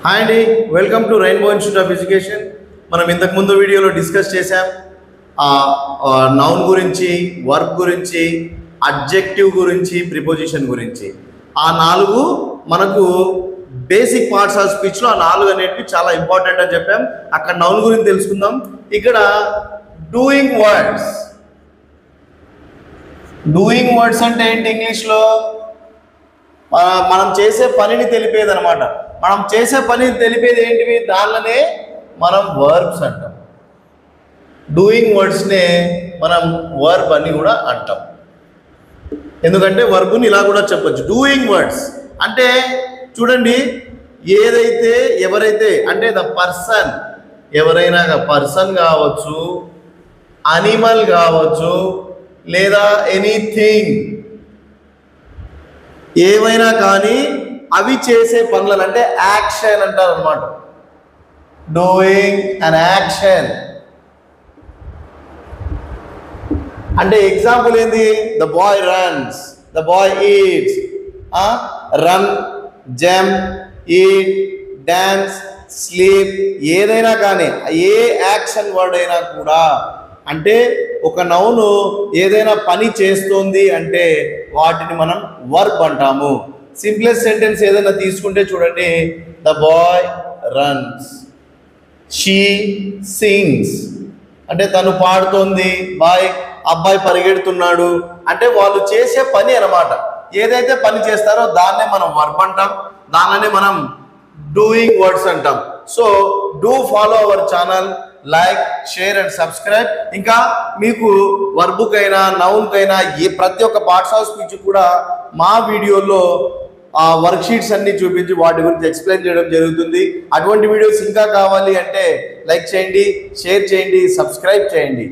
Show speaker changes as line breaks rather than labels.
Hi అండి, welcome to rainbow institute of education. మనం ఇంతకు ముందు వీడియోలో డిస్కస్ చేసాం నౌన్ గురించి, వర్బ్ గురించి, అడ్జెక్టివ్ గురించి, ప్రిపోజిషన్ గురించి. ఆ నాలుగు మనకు బేసిక్ పార్ట్స్ ఆఫ్ స్పీచ్లో ఆ నాలుగు అనేటివి చాలా ఇంపార్టెంట్ అని చెప్పాం. అక్కడ నౌన్ గురించి తెలుసుకుందాం. ఇక్కడ డూయింగ్ వర్డ్స్. డూయింగ్ వర్డ్స్ అంటే ఏంటి? ఇంగ్లీష్లో మనం చేసే పనిని తెలిపేది అనమాట. మనం చేసే పనిని తెలిపేది ఏంటివి? దానిలోనే మనం వర్బ్స్ అంటాం. డూయింగ్ వర్డ్స్నే మనం వర్బ్ అని కూడా అంటాం. ఎందుకంటే వర్బ్ని ఇలా కూడా చెప్పొచ్చు. డూయింగ్ వర్డ్స్ అంటే చూడండి, ఏదైతే ఎవరైతే అంటే ద పర్సన్, ఎవరైనా పర్సన్ కావచ్చు, అనిమల్ కావచ్చు, లేదా ఎనీథింగ్, ఏమైనా కానీ అవి చేసే పనులను అంటే యాక్షన్ అంటారు అనమాట. డూయింగ్ అన్ యాక్షన్ అంటే ఎగ్జాంపుల్ ఏంది? The boy runs, the boy eats. Run, jump, eat, dance, sleep, ఏదైనా కానీ ఏ యాక్షన్ వర్డ్ అయినా కూడా అంటే ఒక నౌను ఏదైనా పని చేస్తోంది అంటే వాటిని మనం వర్బ్ అంటాము. సింప్లెస్ట్ సెంటెన్స్ ఏదైనా తీసుకుంటే చూడండి, the boy runs, she sings అంటే తను పాడుతోంది, అబ్బాయి పరిగెడుతున్నాడు అంటే వాళ్ళు చేసే పని అన్నమాట. ఏదైతే పని చేస్తారో దాన్నే మనం వర్బ్ అంటాం, దానినే మనం డూయింగ్ వర్డ్స్ అంటాం. So do follow our channel, like, share and subscribe. ఇంకా మీకు వర్బుకైనా నౌన్కైనా ప్రతి ఒక్క పార్ట్స్ ఆఫ్ స్పీచ్ కూడా మా వీడియోలో వర్క్ షీట్స్ అన్ని చూపించి వాటి గురించి ఎక్స్ప్లెయిన్ చేయడం జరుగుతుంది. అటువంటి వీడియోస్ ఇంకా కావాలి అంటే లైక్ చేయండి, షేర్ చేయండి, సబ్స్క్రైబ్ చేయండి.